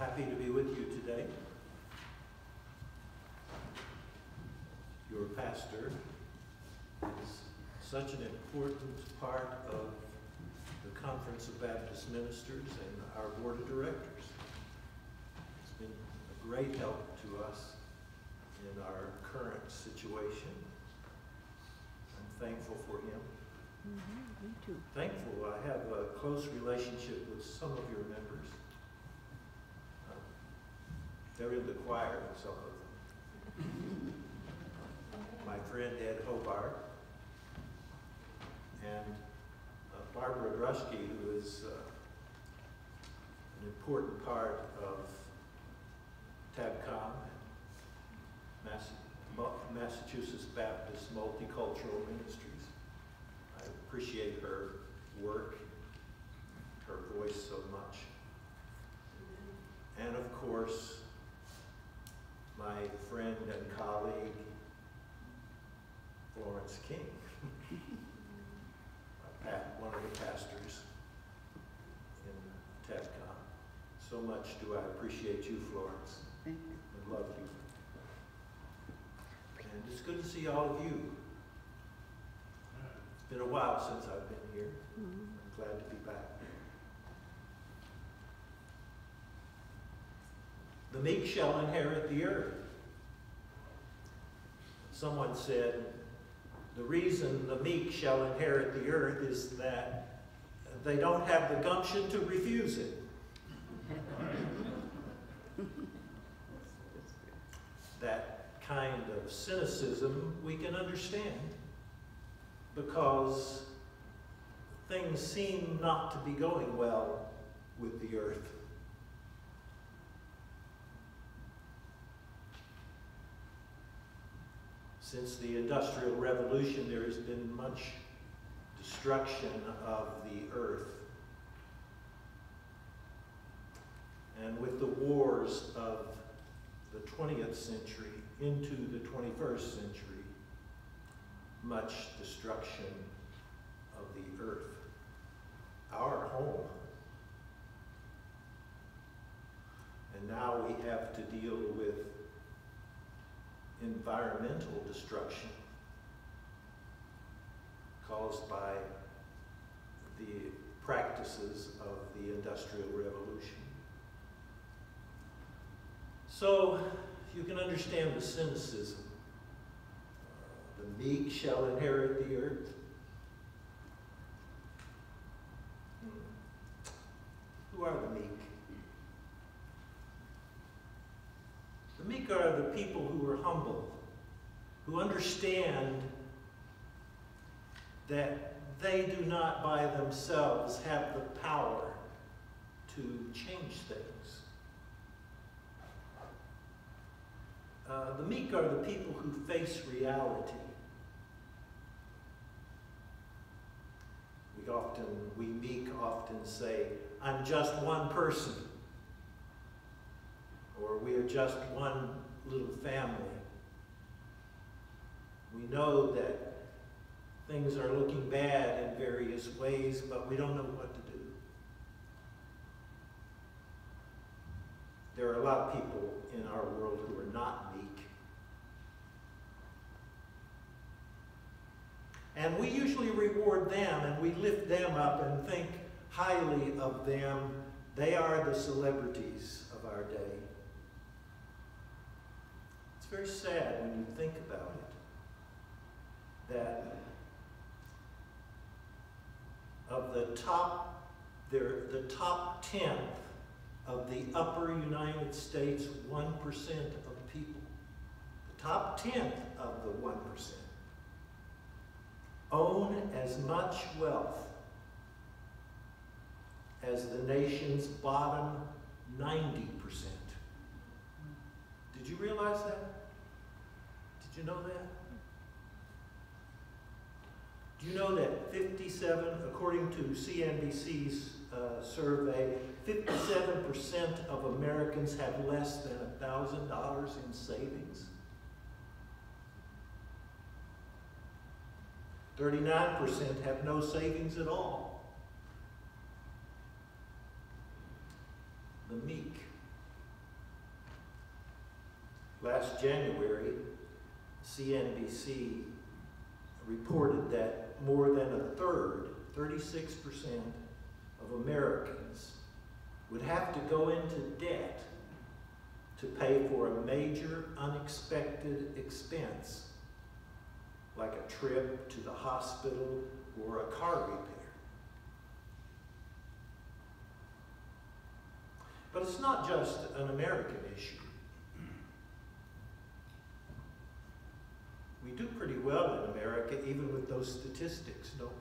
Happy to be with you today. Your pastor is such an important part of the Conference of Baptist Ministers and our board of directors. It's been a great help to us in our current situation. I'm thankful for him. Me too. Thankful I have a close relationship with some of your members. They're in the choir, some of them. My friend Ed Hobart and Barbara Druski, who is an important part of TABCOM, Massachusetts Baptist Multicultural Ministries. I appreciate her work, her voice so much. And of course, my friend and colleague, Florence King, one of the pastors in TABCOM. So much do I appreciate you, Florence. Thank you. I love you. And it's good to see all of you. It's been a while since I've been here. I'm glad to be back. The meek shall inherit the earth. Someone said, the reason the meek shall inherit the earth is that they don't have the gumption to refuse it. That kind of cynicism we can understand because things seem not to be going well with the earth. Since the Industrial Revolution, there has been much destruction of the earth. And with the wars of the 20th century into the 21st century, much destruction of the earth, our home. And now we have to deal with environmental destruction caused by the practices of the Industrial Revolution. So you can understand the cynicism. The meek shall inherit the earth. Who are the meek? The meek are the people who are humble, who understand that they do not by themselves have the power to change things. The meek are the people who face reality. We meek often say, I'm just one person. Or we are just one little family. We know that things are looking bad in various ways, but we don't know what to do. There are a lot of people in our world who are not meek. And we usually reward them and we lift them up and think highly of them. They are the celebrities of our day. It's very sad when you think about it, that of the top 10th of the upper United States 1% of people, the top 10th of the 1%, own as much wealth as the nation's bottom 90%. Did you realize that? Did you know that? Do you know that 57, according to CNBC's survey, 57% of Americans have less than $1,000 in savings? 39% have no savings at all. The meek last January, CNBC reported that more than a third, 36% of Americans would have to go into debt to pay for a major unexpected expense, like a trip to the hospital or a car repair. But it's not just an American issue. We do pretty well in America, even with those statistics, don't we?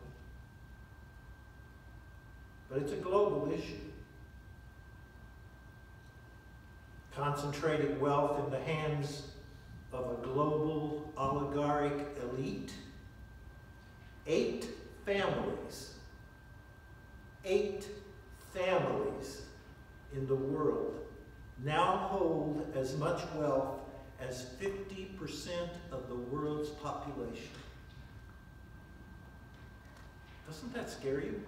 But it's a global issue. Concentrating wealth in the hands of a global oligarchic elite. 8 families in the world now hold as much wealth as 50% of the world's population. Doesn't that scare you?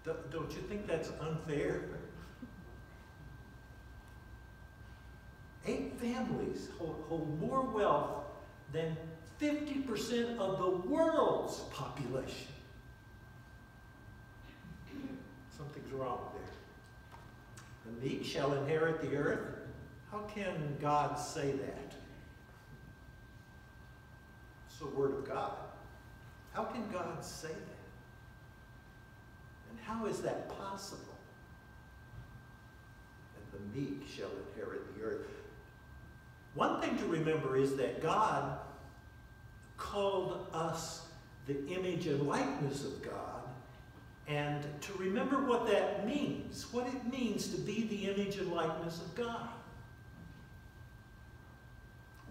Don't you think that's unfair? 8 families hold more wealth than 50% of the world's population. Something's wrong there. The meek shall inherit the earth. How can God say that? It's the word of God. How can God say that? And how is that possible? And the meek shall inherit the earth. One thing to remember is that God called us the image and likeness of God, and to remember what that means, what it means to be the image and likeness of God.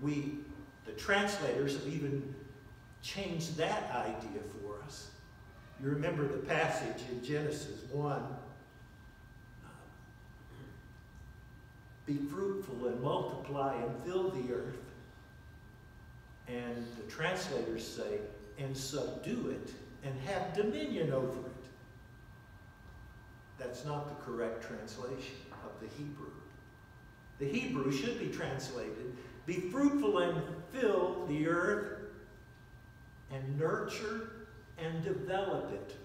The translators have even changed that idea for us. You remember the passage in Genesis 1, be fruitful and multiply and fill the earth. And the translators say, and subdue it and have dominion over it. That's not the correct translation of the Hebrew. The Hebrew should be translated, be fruitful and fill the earth and nurture and develop it.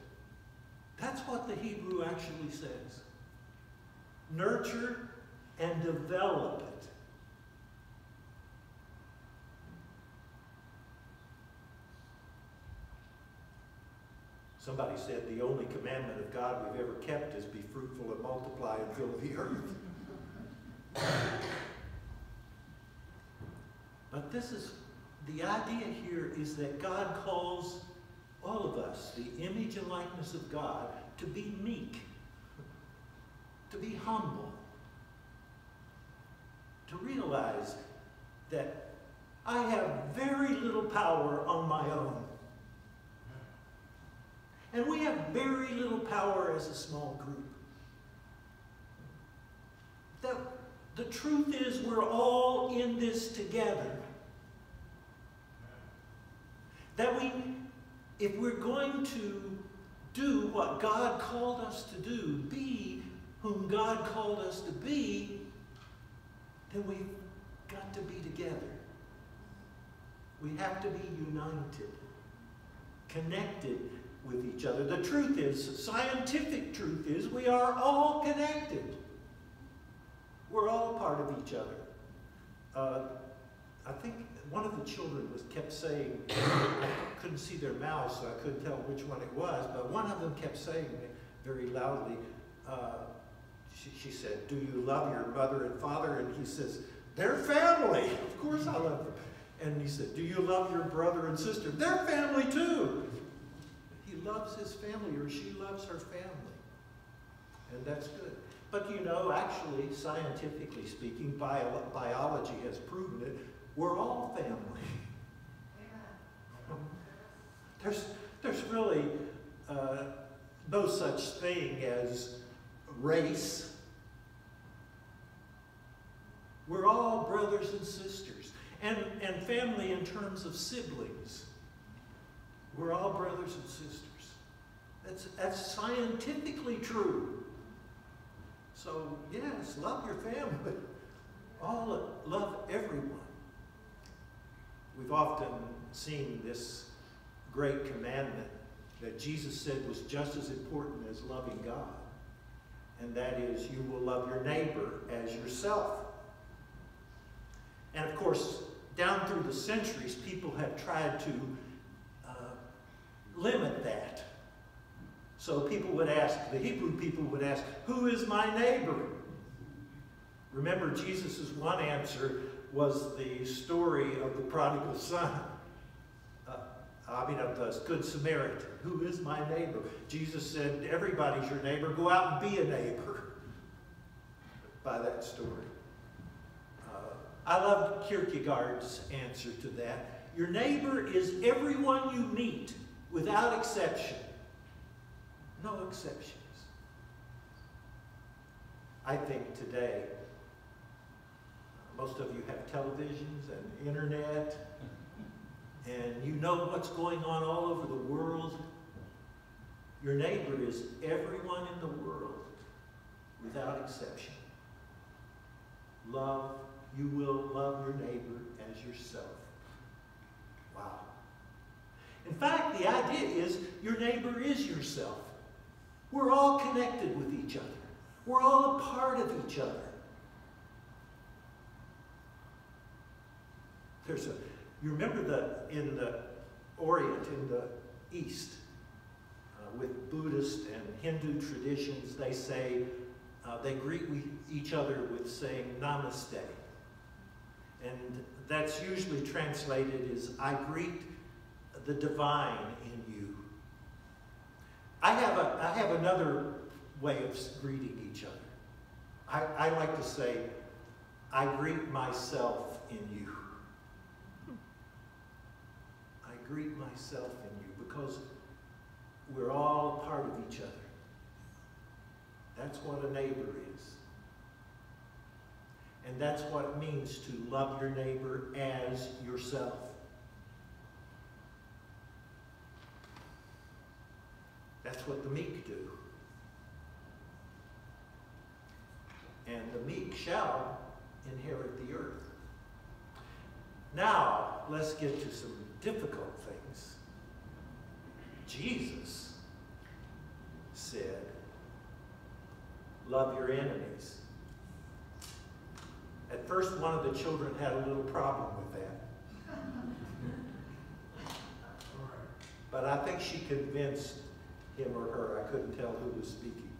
That's what the Hebrew actually says. Nurture and develop it. Somebody said the only commandment of God we've ever kept is be fruitful and multiply and fill the earth. But this is, the idea here is that God calls all of us, the image and likeness of God, to be meek, to be humble, to realize that I have very little power on my own. And we have very little power as a small group. The truth is we're all in this together. That if we're going to do what God called us to do, be whom God called us to be, then we've got to be together. We have to be united, connected with each other. The truth is, scientific truth is, we are all connected. We're all part of each other. I think one of the children kept saying, I couldn't see their mouths, so I couldn't tell which one it was, but one of them kept saying very loudly, she said, do you love your mother and father? And he says, they're family. Of course I love them. And he said, do you love your brother and sister? They're family too. He loves his family, or she loves her family. And that's good. But you know, actually, scientifically speaking, biology has proven it, we're all family. Yeah. There's really no such thing as race. We're all brothers and sisters. And family in terms of siblings. We're all brothers and sisters. That's scientifically true. So, yes, love your family. Love everyone. We've often seen this great commandment that Jesus said was just as important as loving God. And that is, you will love your neighbor as yourself. And of course, down through the centuries, people have tried to limit that. So people would ask, the Hebrew people would ask, who is my neighbor? Remember, Jesus' one answer was the story of the prodigal son. Of the Good Samaritan. Who is my neighbor? Jesus said, everybody's your neighbor. Go out and be a neighbor. By that story. I love Kierkegaard's answer to that. Your neighbor is everyone you meet, without exception. No exceptions. I think today, most of you have televisions and internet, and you know what's going on all over the world. Your neighbor is everyone in the world, without exception. You will love your neighbor as yourself. Wow. In fact, the idea is your neighbor is yourself. We're all connected with each other. We're all a part of each other. You remember in the Orient, in the East, with Buddhist and Hindu traditions, they say, they greet each other with saying namaste. And that's usually translated as, I greet the divine in you. I have another way of greeting each other. I like to say, I greet myself in you. I greet myself in you because we're all a part of each other. That's what a neighbor is. And that's what it means to love your neighbor as yourself. That's what the meek do. And the meek shall inherit the earth. Now, let's get to some difficult things. Jesus said, love your enemies. At first, one of the children had a little problem with that. But I think she convinced him or her. I couldn't tell who was speaking.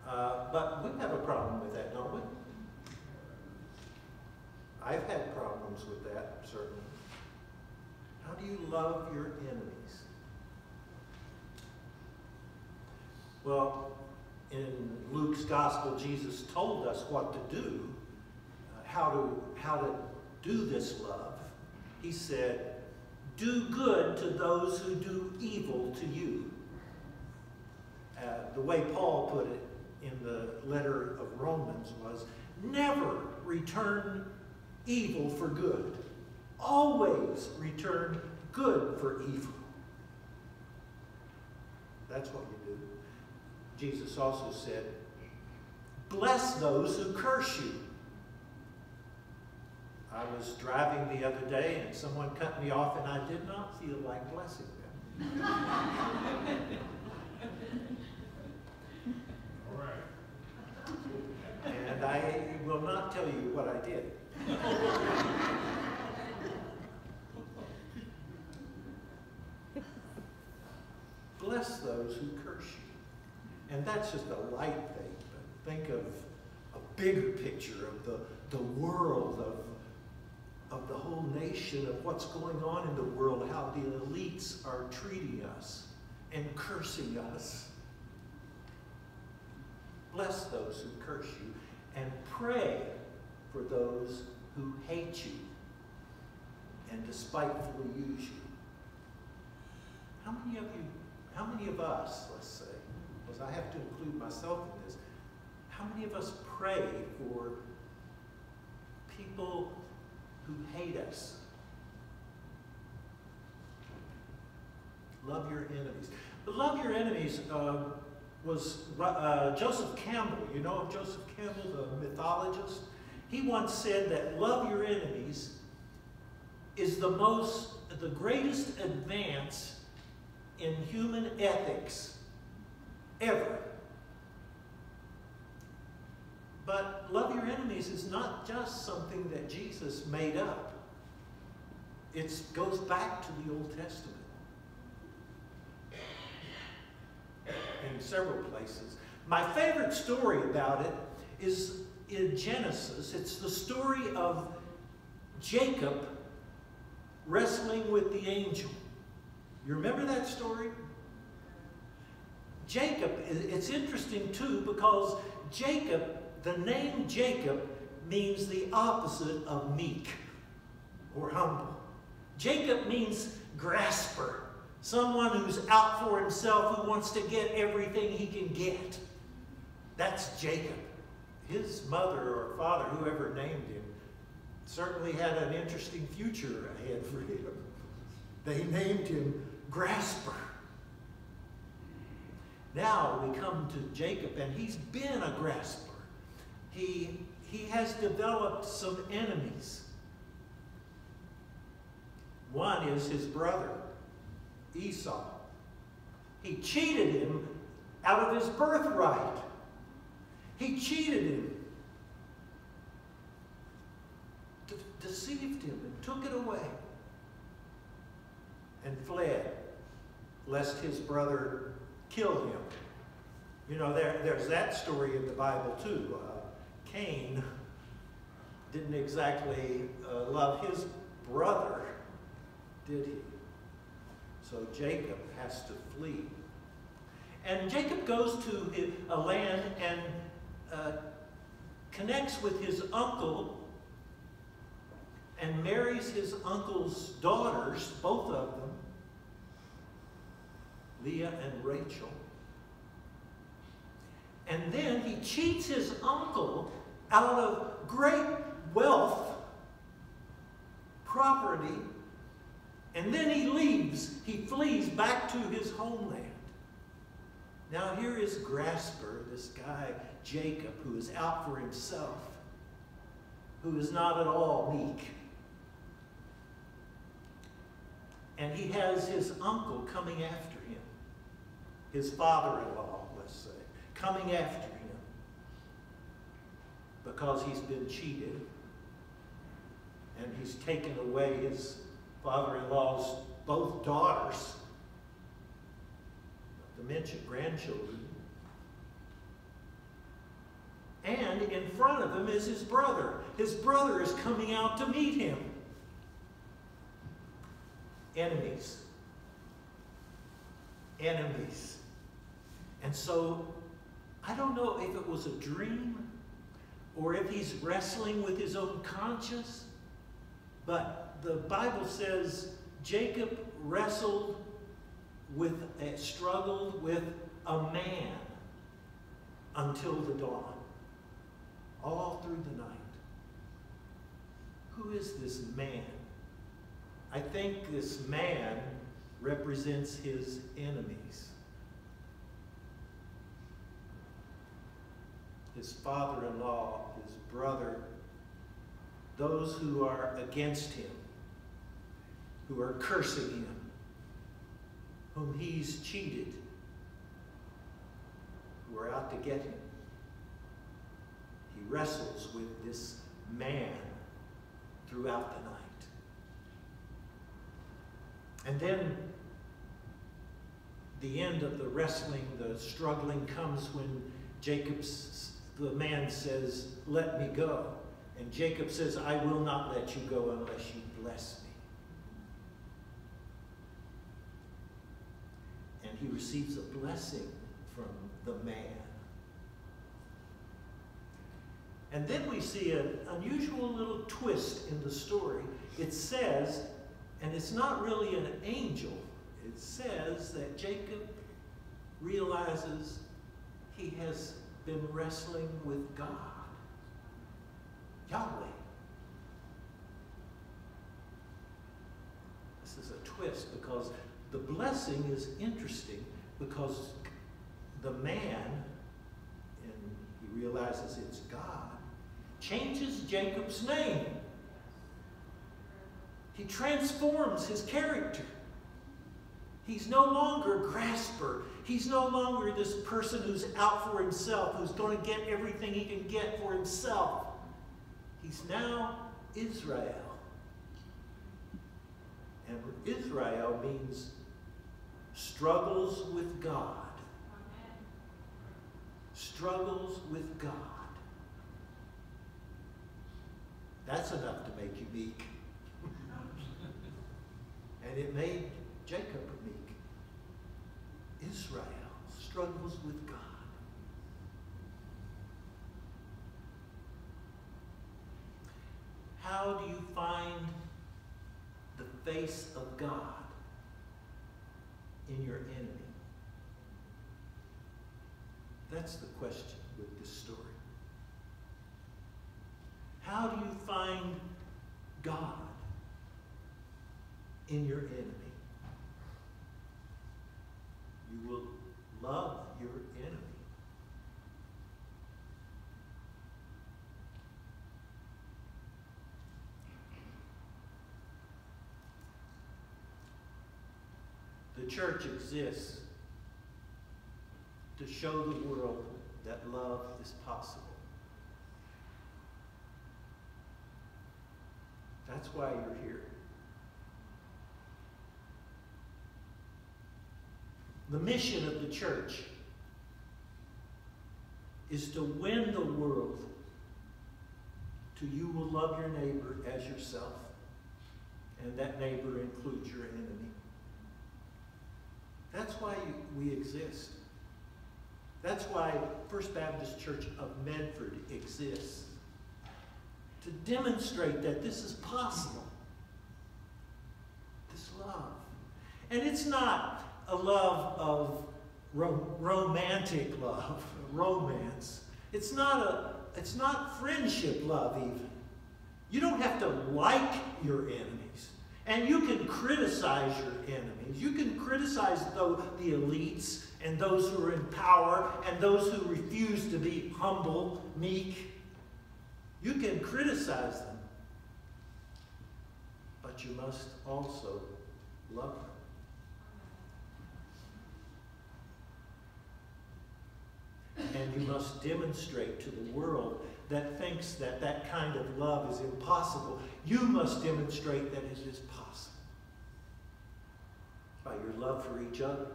But we have a problem with that, don't we? I've had problems with that, certainly. How do you love your enemies? Well, in Luke's gospel, Jesus told us what to do, how to do this love. He said, do good to those who do evil to you. The way Paul put it in the letter of Romans was, never return evil for good. Always return good for evil. That's what you do. Jesus also said, bless those who curse you. I was driving the other day and someone cut me off and I did not feel like blessing them. All right. And I will not tell you what I did. Bless those who curse you. And that's just a light thing, but think of a bigger picture of the world, of the whole nation, of what's going on in the world, how the elites are treating us and cursing us. Bless those who curse you and pray for those who hate you and despitefully use you. How many of us, let's say, because I have to include myself in this, how many of us pray for people who hate us? Love your enemies. But love your enemies was Joseph Campbell. You know of Joseph Campbell, the mythologist? He once said that love your enemies is the greatest advance in human ethics ever. But love your enemies is not just something that Jesus made up. It goes back to the Old Testament in several places. My favorite story about it is in Genesis. It's the story of Jacob wrestling with the angel. You remember that story? Jacob, it's interesting too, because Jacob, the name Jacob means the opposite of meek or humble. Jacob means grasper, someone who's out for himself, who wants to get everything he can get. That's Jacob. His mother or father, whoever named him, certainly had an interesting future ahead for him. They named him Grasper. Now we come to Jacob, and he's been a grasper. He has developed some enemies. One is his brother, Esau. He cheated him out of his birthright. He cheated him, deceived him, and took it away, and fled, lest his brother kill him. You know, there's that story in the Bible too. Cain didn't exactly love his brother, did he? So Jacob has to flee. And Jacob goes to a land and connects with his uncle and marries his uncle's daughters, both of them, Leah and Rachel. And then he cheats his uncle out of great wealth, property, and then he leaves. He flees back to his homeland. Now here is Grasper, this guy, Jacob, who is out for himself, who is not at all meek. And he has his uncle coming after him, his father-in-law, let's say, coming after him because he's been cheated, and he's taken away his father-in-law's both daughters, not to mention grandchildren. And in front of him is his brother. His brother is coming out to meet him. Enemies. Enemies. And so, I don't know if it was a dream or if he's wrestling with his own conscience, but the Bible says Jacob struggled with a man until the dawn, all through the night. Who is this man? I think this man represents his enemies. His father-in-law, his brother, those who are against him, who are cursing him, whom he's cheated, who are out to get him. He wrestles with this man throughout the night. And then the end of the wrestling, the struggling, comes when the man says, "Let me go." And Jacob says, "I will not let you go unless you bless me." And he receives a blessing from the man. And then we see an unusual little twist in the story. It says, and it's not really an angel, it says that Jacob realizes he has been wrestling with God, Yahweh. This is a twist because the blessing is interesting because the man, and he realizes it's God, changes Jacob's name. He transforms his character. He's no longer a grasper. He's no longer this person who's out for himself, who's going to get everything he can get for himself. He's now Israel. And Israel means struggles with God. Struggles with God. That's enough to make you meek. And it made Jacob meek. Israel struggles with God. How do you find the face of God in your enemy? That's the question with this story. How do you find God in your enemy? You will love your enemy. The church exists to show the world that love is possible. That's why you're here. The mission of the church is to win the world to you will love your neighbor as yourself, and that neighbor includes your enemy. That's why we exist. That's why First Baptist Church of Medford exists. To demonstrate that this is possible. This love. And it's not a love of romantic love, romance. It's not friendship love even. You don't have to like your enemies. And you can criticize your enemies. You can criticize the elites and those who are in power and those who refuse to be humble, meek. You can criticize them. But you must also love them. And you must demonstrate to the world that thinks that that kind of love is impossible. You must demonstrate that it is possible by your love for each other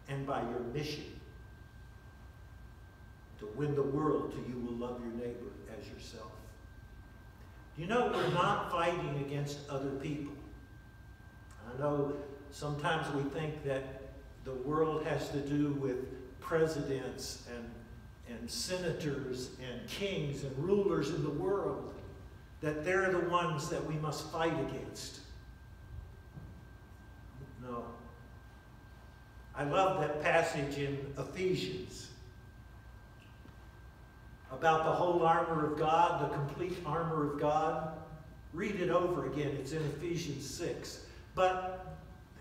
and by your mission to win the world till you will love your neighbor as yourself. You know, we're not fighting against other people. I know sometimes we think that the world has to do with presidents and senators and kings and rulers in the world, that they're the ones that we must fight against. No. I love that passage in Ephesians about the whole armor of God, the complete armor of God. Read it over again. It's in Ephesians 6. But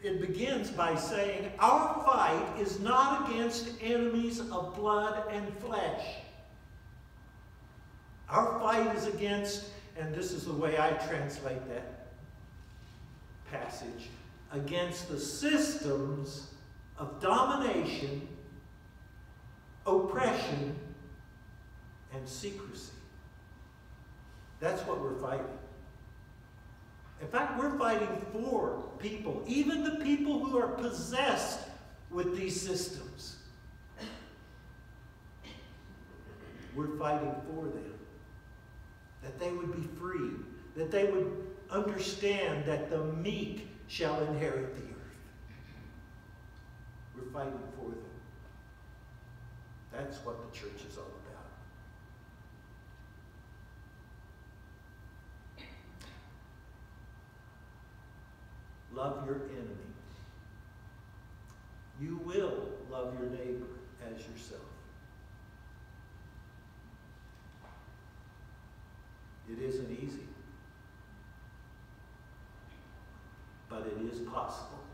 it begins by saying, our fight is not against enemies of blood and flesh. Our fight is against, and this is the way I translate that passage, against the systems of domination, oppression, and secrecy. That's what we're fighting. In fact, we're fighting for people, even the people who are possessed with these systems. We're fighting for them. That they would be free. That they would understand that the meek shall inherit the earth. We're fighting for them. That's what the church is all about. Love your enemy. You will love your neighbor as yourself. It isn't easy, but it is possible.